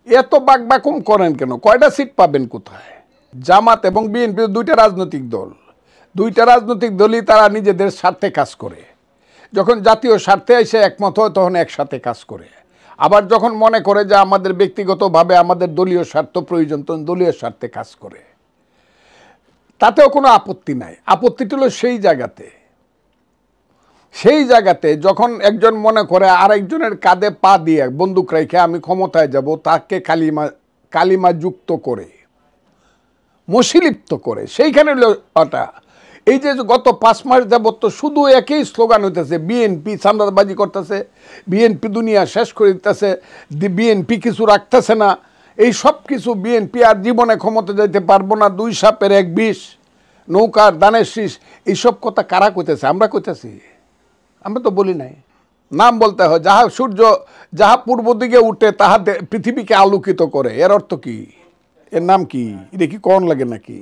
এত বাকবাকুম করেন কেন? কয়টা সিট পাবেন কোথায়? জামাত এবং বিএনপি দুইটা রাজনৈতিক দল, দুইটা রাজনৈতিক দলই তারা নিজেদের স্বার্থে কাজ করে। যখন জাতীয় স্বার্থে এসে একমত হয় তখন একসাথে কাজ করে। আবার যখন মনে করে যে আমাদের ব্যক্তিগতভাবে আমাদের দলীয় স্বার্থ প্রয়োজন তখন দলীয় স্বার্থে কাজ করে। তাতেও কোনো আপত্তি নাই। আপত্তিটা হলো সেই জায়গাতে যখন একজন মনে করে আরেকজনের কাঁধে পা দিয়ে বন্দুক রেখে আমি ক্ষমতায় যাব, তাকে কালিমা যুক্ত করে মশিলিপ্ত করে, সেইখানে ওটা এই যে গত 5 মাস যাবত তো শুধু একই স্লোগান হইতেছে, বিএনপি চাঁদাবাজি করতেছে, বিএনপি দুনিয়া শেষ করে দিতেছে, বিএনপি কিছু রাখতেছে না, এই সব কিছু বিএনপি আর জীবনে ক্ষমতা যাইতে পারবো না, 2 সাপের 1 বিষ, নৌকার দানের শীষ, এইসব কথা কারা কইতেছে? আমরা কইতেছি? আমরা তো বলি নাই। নাম বলতে হয়, যাহা পূর্ব দিকে উঠে তাহা পৃথিবীকে আলোকিত করে, এর অর্থ কি? এর নাম কি? এটা কি কোন লাগে নাকি?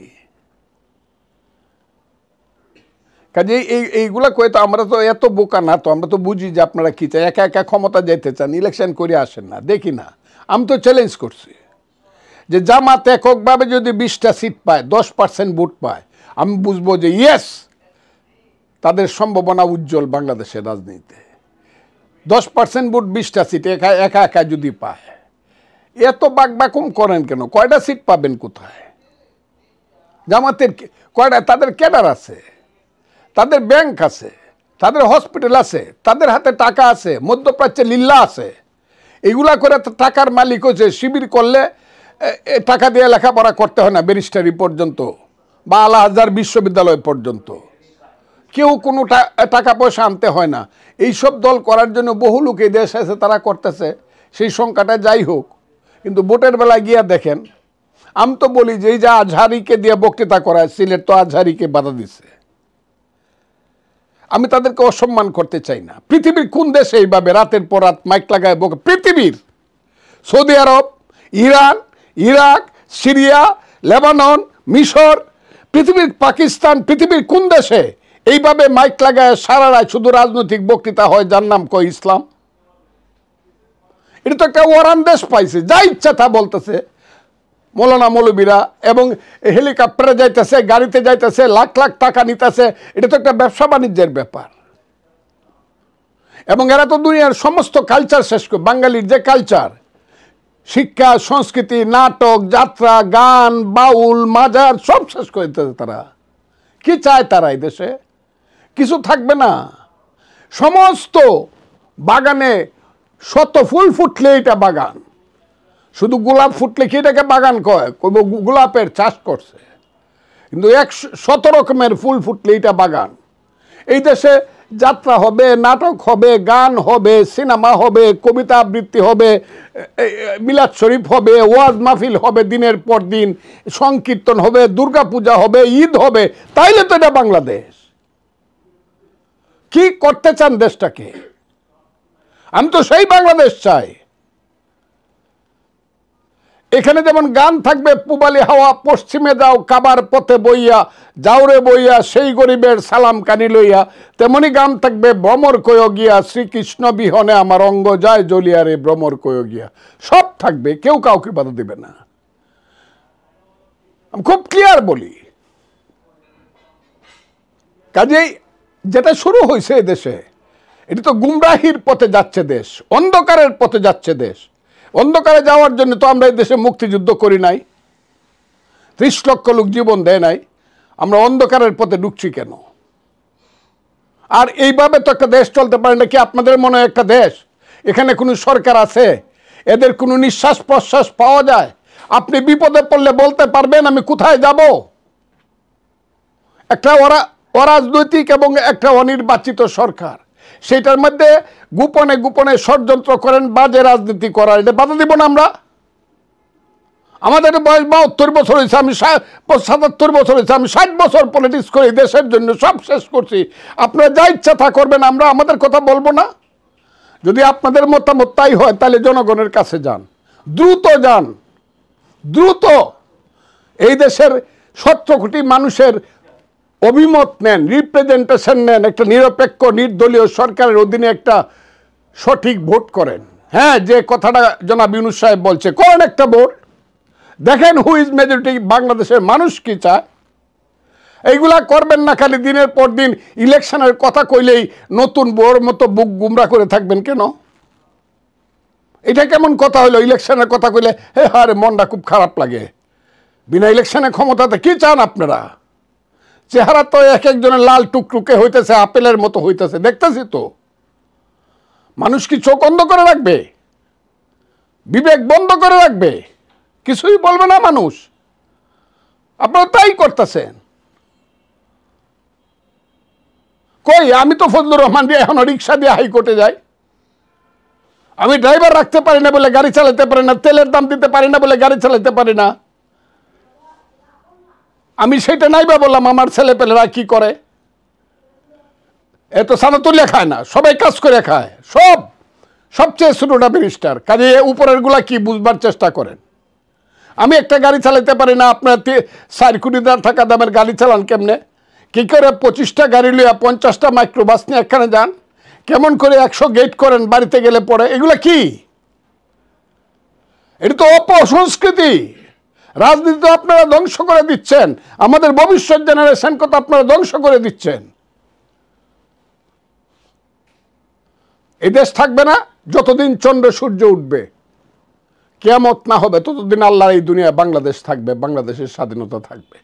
কাজে এইগুলা কয়ে তো আমরা তো এত বোকা না, তো আমরা তো বুঝি যে আপনারা কি চাই। একা একা ক্ষমতা যাইতে চান, ইলেকশন করে আসেন না, দেখি না। আমি তো চ্যালেঞ্জ করছি যে জামাত এককভাবে যদি 20টা সিট পায়, 10% ভোট পায়, আমি বুঝবো যে ইয়েস, তাদের সম্ভাবনা উজ্জ্বল বাংলাদেশের রাজনীতিতে। 10% ভোট 20টা সিট একা একা যদি পায়, এত বাকবাকুম করেন কেন? কয়টা সিট পাবেন কোথায়? জামাতের কয়টা? তাদের ক্যাডার আছে, তাদের ব্যাংক আছে, তাদের হসপিটাল আছে, তাদের হাতে টাকা আছে, মধ্যপ্রাচ্যে লিল্লা আছে। এগুলা করে টাকার মালিক হচ্ছে। শিবির করলে টাকা দিয়ে লেখাপড়া করতে হয় না, ব্যারিস্টারি পর্যন্ত বা আল আজহার বিশ্ববিদ্যালয় পর্যন্ত। কেউ কোনো টাকা পয়সা আনতে হয় না। এইসব দল করার জন্য বহু লোক এই দেশে আছে, তারা করতেছে। সেই সংখ্যাটা যাই হোক, কিন্তু ভোটের বেলায় গিয়া দেখেন, আমি তো বলি যে এই যে আজহারিকে দিয়ে বক্তৃতা করায়, সিলেট তো আজহারিকে বাধা দিচ্ছে। আমি তাদেরকে অসম্মান করতে চাই না। পৃথিবীর কোন দেশে এইভাবে রাতের পর রাত মাইক লাগায় বকে? পৃথিবীর সৌদি আরব, ইরান, ইরাক, সিরিয়া, লেবানন, মিশর, পৃথিবীর পাকিস্তান, পৃথিবীর কোন দেশে এইভাবে মাইক লাগায় সারা রাত শুধু রাজনৈতিক বক্তৃতা হয়, যার নাম কয় ইসলাম? এটা তো একটা ওয়ারান দেশ পাইছে, যা ইচ্ছা তা বলতেছে মৌলানা মৌলবীরা, এবং হেলিকপ্টারে যাইতেছে, গাড়িতে যাইতেছে, লাখ লাখ টাকা নিতেছে। এটা তো একটা ব্যবসা বাণিজ্যের ব্যাপার। এবং এরা তো দুনিয়ার সমস্ত কালচার শেষ করে, বাঙালির যে কালচার, শিক্ষা, সংস্কৃতি, নাটক, যাত্রা, গান, বাউল, মাজার সব শেষ করে দিতেছে তারা। কি চায় তারা? এই দেশে কিছু থাকবে না। সমস্ত বাগানে শত ফুল ফুটলে এটা বাগান, শুধু গোলাপ ফুটলে কি এটাকে বাগান কয়? গোলাপের চাষ করছে, কিন্তু 100 রকমের ফুল ফুটলে এটা বাগান। এই দেশে যাত্রা হবে, নাটক হবে, গান হবে, সিনেমা হবে, কবিতা আবৃত্তি হবে, মিলাদ শরীফ হবে, ওয়াজ মাহফিল হবে, দিনের পর দিন সংকীর্তন হবে, দুর্গা পূজা হবে, ঈদ হবে। তাইলে তো এটা বাংলাদেশ। কি করতে চান দেশটাকে? আমি তো সেই বাংলাদেশ চাই। এখানে যেমন গান থাকবে, পুবালি হাওয়া পশ্চিমে যাও, কাবার পথে বইয়া যাওরে বইয়া, সেই গরিবের সালাম কানি লইয়া, তেমনি গান থাকবে, ভ্রমর কয় গিয়া, শ্রীকৃষ্ণ বিহনে আমার অঙ্গ যায় জ্বলিয়া রে ভ্রমর কয় গিয়া। সব থাকবে, কেউ কাউকে বাধা দিবে না। আমি খুব ক্লিয়ার বলি। কাজেই যেটা শুরু হয়েছে দেশে, এটা তো গুমরাহির পথে যাচ্ছে দেশ, অন্ধকারের পথে যাচ্ছে দেশ। অন্ধকারে যাওয়ার জন্য তো আমরা এই দেশে মুক্তিযুদ্ধ করি নাই, 30 লক্ষ লোক জীবন দেয় নাই। আমরা অন্ধকারের পথে ঢুকছি কেন? আর এইভাবে তো একটা দেশ চলতে পারে না। কি আপনাদের মনে হয় একটা দেশ? এখানে কোনো সরকার আছে? এদের কোনো নিঃশ্বাস প্রশ্বাস পাওয়া যায়? আপনি বিপদে পড়লে বলতে পারবেন আমি কোথায় যাব? একটা অরাজনৈতিক এবং একটা অনির্বাচিত সরকার, সেটার মধ্যে গোপনে গোপনে ষড়যন্ত্র করেন, বাজে রাজনীতি করার, এটা বাধা দিব না আমরা? আমাদের বয়স 72 বছর হয়েছে, আমি 77 বছর হয়েছে, আমি 60 বছর পলিটিক্স করি, দেশের জন্য সব শেষ করছি। আপনারা যা ইচ্ছা তা করবেন, আমরা আমাদের কথা বলবো না? যদি আপনাদের মতামত তাই হয়, তাহলে জনগণের কাছে যান, দ্রুত যান, দ্রুত এই দেশের 17 কোটি মানুষের অভিমত নেন, রিপ্রেজেন্টেশন নেন, একটা নিরপেক্ষ নির্দলীয় সরকারের অধীনে একটা সঠিক ভোট করেন। হ্যাঁ, যে কথাটা জনাব ইউনূস সাহেব বলছে, করেন একটা ভোট, দেখেন হু ইজ মেজরিটি, বাংলাদেশের মানুষ কি চায়। এইগুলা করবেন না, খালি দিনের পর দিন ইলেকশনের কথা কইলেই নতুন বোর মতো বুক গুমরা করে থাকবেন কেন? এটা কেমন কথা হলো? ইলেকশনের কথা কইলে হে হারে মনটা খুব খারাপ লাগে। বিনা ইলেকশনে ক্ষমতাতে কি চান আপনারা? চেহারা তো এক একজনের লাল টুকটুকে হইতেছে, আপেলের মতো হইতেছে, দেখতেছি তো। মানুষ কি চোখ বন্ধ করে রাখবে? বিবেক বন্ধ করে রাখবে? কিছুই বলবে না মানুষ? আপনারা তাই করতেছেন। কই, আমি তো ফজলুর রহমান দিয়ে এখনো রিক্সা দিয়ে হাইকোর্টে যাই। আমি ড্রাইভার রাখতে পারি না বলে গাড়ি চালাতে পারি না, তেলের দাম দিতে পারি না বলে গাড়ি চালাতে পারি না। আমি সেটা নাইবা বললাম, আমার ছেলে পেলেরা কি করে? এত সানাতুলিয়া খায় না, সবাই কাজ করে খায়, সবচেয়ে ছোটটা ব্যারিস্টার। কাজে উপরের গুলা কি বুঝবার চেষ্টা করেন। আমি একটা গাড়ি চালাতে পারি না, আপনার 4 কোটি টাকা দামের গাড়ি চালান কেমনে? কি করে 25টা গাড়ি লইয়া 50টা মাইক্রোবাস নিয়ে এখানে যান? কেমন করে 100 গেট করেন বাড়িতে গেলে পরে? এগুলা কি? এটা তো অপসংস্কৃতি। রাজনীতি তো আপনারা ধ্বংস করে দিচ্ছেন, আমাদের ভবিষ্যৎ জেনারেশনকে তো আপনারা ধ্বংস করে দিচ্ছেন। এই দেশ থাকবে না যতদিন চন্দ্র সূর্য উঠবে। কিয়ামত না হবে ততদিন আল্লাহর এই দুনিয়ায় বাংলাদেশ থাকবে, বাংলাদেশের স্বাধীনতা থাকবে।